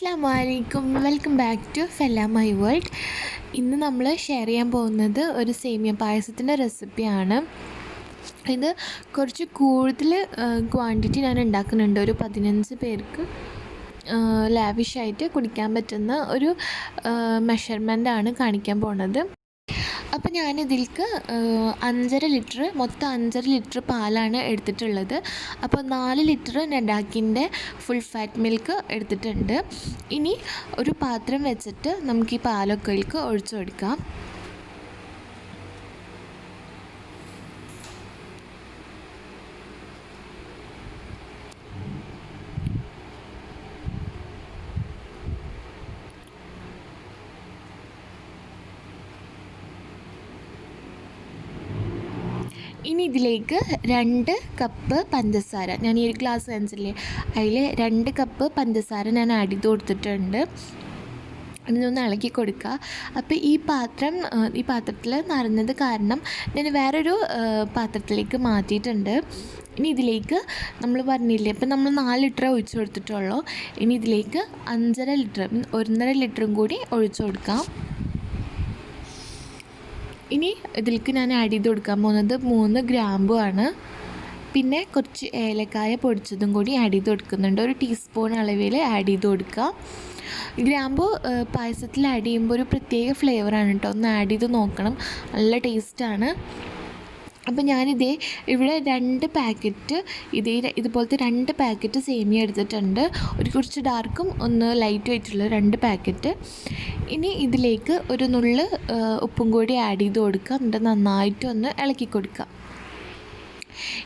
അസ്സലാമലൈക്കും, welcome back to fella my world. ഇന്ന് നമ്മൾ ഷെയർ ചെയ്യാൻ പോകുന്നത് ഒരു സേമിയ പായസത്തിൻ്റെ റെസിപ്പിയാണ്. ഇത് കുറച്ച് കൂടുതൽ ക്വാണ്ടിറ്റി ഞാൻ ഉണ്ടാക്കുന്നുണ്ട്. ഒരു 15 പേർക്ക് ലാവിഷായിട്ട് കുടിക്കാൻ പറ്റുന്ന ഒരു മെഷർമെൻ്റാണ് കാണിക്കാൻ പോകുന്നത്. അപ്പോൾ ഞാനിതിലേക്ക് 5.5 ലിറ്റർ മൊത്തം 5.5 ലിറ്റർ പാലാണ് എടുത്തിട്ടുള്ളത്. അപ്പോൾ 4 ലിറ്റർ നഡാക്കിൻ്റെ ഫുൾ ഫാറ്റ് മിൽക്ക് എടുത്തിട്ടുണ്ട്. ഇനി ഒരു പാത്രം വെച്ചിട്ട് നമുക്ക് ഈ പാലൊക്കെ ഒഴിച്ചു കൊടുക്കാം. ഇനി ഇതിലേക്ക് 2 കപ്പ് പഞ്ചസാര, ഞാൻ ഈ ഒരു ഗ്ലാസ് കാണിച്ചില്ലേ അതിൽ 2 കപ്പ് പഞ്ചസാര ഞാൻ ആഡ് ചെയ്ത് കൊടുത്തിട്ടുണ്ട്. ഇതിനൊന്ന് ഇളക്കി കൊടുക്കുക. അപ്പോൾ ഈ പാത്രത്തിൽ നിറഞ്ഞത് കാരണം ഞാൻ വേറൊരു പാത്രത്തിലേക്ക് മാറ്റിയിട്ടുണ്ട്. ഇനി ഇതിലേക്ക് നമ്മൾ പറഞ്ഞില്ലേ, ഇപ്പം നമ്മൾ 4 ലിറ്റർ ഒഴിച്ചു കൊടുത്തിട്ടുള്ളൂ. ഇനി ഇതിലേക്ക് 5.5 ലിറ്റർ 1.5 ലിറ്ററും കൂടി ഒഴിച്ചു കൊടുക്കാം. ഇനി ഇതിലേക്ക് ഞാൻ ആഡ് ചെയ്ത് കൊടുക്കാൻ പോകുന്നത് 3 ഗ്രാമ്പു ആണ്. പിന്നെ കുറച്ച് ഏലക്കായ പൊടിച്ചതും കൂടി ആഡ് ചെയ്ത് കൊടുക്കുന്നുണ്ട്. ഒരു ടീസ്പൂൺ അളവിൽ ആഡ് ചെയ്ത് കൊടുക്കുക. ഗ്രാമ്പു പായസത്തിൽ ആഡ് ചെയ്യുമ്പോൾ ഒരു പ്രത്യേക ഫ്ലേവറാണ് കേട്ടോ, ഒന്ന് ആഡ് ചെയ്ത് നോക്കണം, നല്ല ടേസ്റ്റാണ്. അപ്പോൾ ഇവിടെ 2 പാക്കറ്റ് ഇതുപോലത്തെ 2 പാക്കറ്റ് സേമിയ എടുത്തിട്ടുണ്ട്. കുറച്ച് ഡാർക്കും ഒന്ന് ലൈറ്റ് ആയിട്ടുള്ള 2 പാക്കറ്റ്. ഇനി ഇതിലേക്ക് ഒരു നുള്ള് ഉപ്പും കൂടി ആഡ് ചെയ്ത് കൊടുക്കുക. എന്നിട്ട് നന്നായിട്ടൊന്ന് ഇളക്കി കൊടുക്കുക.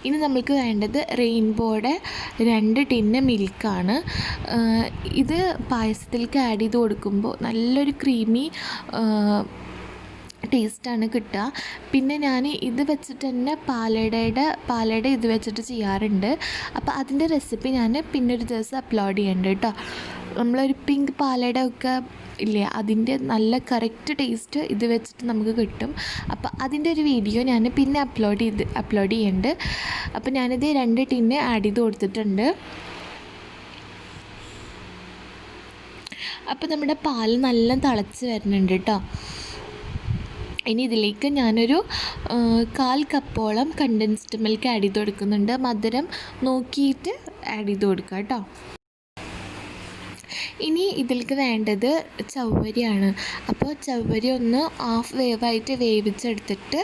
ഇനി നമുക്ക് വേണ്ടത് റെയിൻബോയുടെ 2 ടിന്ന് മിൽക്കാണ്. ഇത് പായസത്തിലേക്ക് ആഡ് ചെയ്ത് കൊടുക്കുമ്പോൾ നല്ലൊരു ക്രീമി ടേസ്റ്റാണ് കിട്ടുക. പിന്നെ ഞാൻ ഇത് വെച്ചിട്ട് തന്നെ പാലട ഇത് വെച്ചിട്ട് ചെയ്യാറുണ്ട്. അപ്പോൾ അതിൻ്റെ റെസിപ്പി ഞാൻ പിന്നെ ഒരു ദിവസം അപ്ലോഡ് ചെയ്യുന്നുണ്ട് കേട്ടോ. നമ്മളൊരു പിങ്ക് പാലട ഒക്കെ ഇല്ലേ, അതിൻ്റെ നല്ല കറക്റ്റ് ടേസ്റ്റ് ഇത് വെച്ചിട്ട് നമുക്ക് കിട്ടും. അപ്പോൾ അതിൻ്റെ ഒരു വീഡിയോ ഞാൻ പിന്നെ അപ്ലോഡ് ചെയ്യുന്നുണ്ട്. അപ്പോൾ ഞാനിത് 2 ടിന്ന് ആഡ് ചെയ്ത് കൊടുത്തിട്ടുണ്ട്. അപ്പോൾ നമ്മുടെ പാൽ നല്ല തിളച്ച് വരുന്നുണ്ട് കേട്ടോ. ഇനി ഇതിലേക്ക് ഞാനൊരു 1/4 കപ്പോളം കണ്ടൻസ്ഡ് മിൽക്ക് ആഡ് ചെയ്ത് കൊടുക്കുന്നുണ്ട്. മധുരം നോക്കിയിട്ട് ആഡ് ചെയ്ത് കൊടുക്കുക കേട്ടോ. ഇനി ഇതിലേക്ക് വേണ്ടത് ചവ്വരിയാണ്. അപ്പോൾ ചവ്വരി ഒന്ന് ഹാഫ് വേവായിട്ട് വേവിച്ചെടുത്തിട്ട്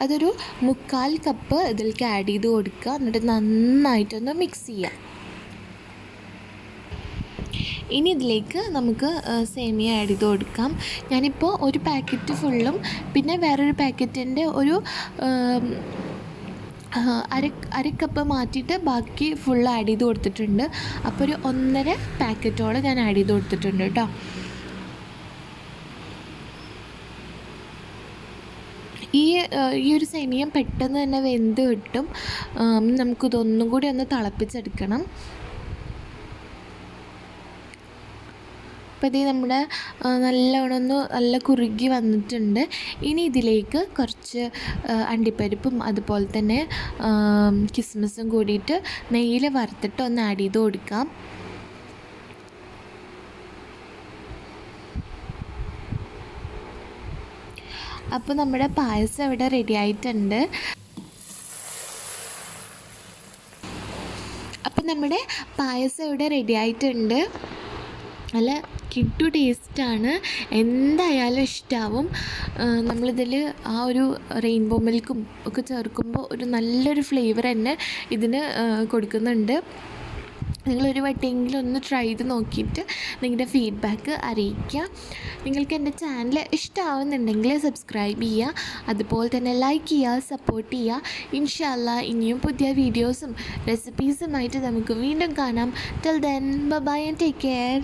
അതൊരു 3/4 കപ്പ് ഇതിലേക്ക് ആഡ് ചെയ്ത് കൊടുക്കുക. എന്നിട്ട് നന്നായിട്ടൊന്ന് മിക്സ് ചെയ്യുക. ഇനി ഇതിലേക്ക് നമുക്ക് സേമിയ ആഡ് ചെയ്ത് കൊടുക്കാം. ഞാനിപ്പോൾ ഒരു പാക്കറ്റ് ഫുള്ളും പിന്നെ വേറൊരു പാക്കറ്റിൻ്റെ ഒരു അര കപ്പ് മാറ്റിയിട്ട് ബാക്കി ഫുൾ ആഡ് ചെയ്ത് കൊടുത്തിട്ടുണ്ട്. അപ്പോൾ ഒരു 1.5 പാക്കറ്റോളം ഞാൻ ആഡ് ചെയ്ത് കൊടുത്തിട്ടുണ്ട് കേട്ടോ. ഈ ഒരു സേമിയ പെട്ടെന്ന് തന്നെ വെന്ത് കിട്ടും. നമുക്കിതൊന്നും കൂടി ഒന്ന് തിളപ്പിച്ചെടുക്കണം. അപ്പോൾ ഇത് നമ്മുടെ നല്ലോണം നല്ല കുറുകി വന്നിട്ടുണ്ട്. ഇനി ഇതിലേക്ക് കുറച്ച് അണ്ടിപ്പരിപ്പും അതുപോലെ തന്നെ കിസ്മിസും കൂടിയിട്ട് നെയ്യിൽ വറുത്തിട്ട് ഒന്ന് ആഡ് ചെയ്ത് കൊടുക്കാം. അപ്പോൾ നമ്മുടെ പായസം ഇവിടെ റെഡി ആയിട്ടുണ്ട്. നല്ല കിട്ടു ടേസ്റ്റാണ്, എന്തായാലും ഇഷ്ടമാവും. നമ്മളിതിൽ ആ ഒരു റെയിൻബോ മിൽക്കും ഒക്കെ ചേർക്കുമ്പോൾ ഒരു നല്ലൊരു ഫ്ലേവർ തന്നെ ഇതിന് കൊടുക്കുന്നുണ്ട്. നിങ്ങളൊരു വട്ടമെങ്കിലും ഒന്ന് ട്രൈ ചെയ്ത് നോക്കിയിട്ട് നിങ്ങളുടെ ഫീഡ്ബാക്ക് അറിയിക്കുക. നിങ്ങൾക്ക് എൻ്റെ ചാനൽ ഇഷ്ടമാവുന്നുണ്ടെങ്കിൽ സബ്സ്ക്രൈബ് ചെയ്യുക, അതുപോലെ തന്നെ ലൈക്ക് ചെയ്യുക, സപ്പോർട്ട് ചെയ്യുക. ഇൻഷാ അല്ലാഹ് ഇനിയും പുതിയ വീഡിയോസും റെസിപ്പീസുമായിട്ട് നമുക്ക് വീണ്ടും കാണാം. Till then bye and take care.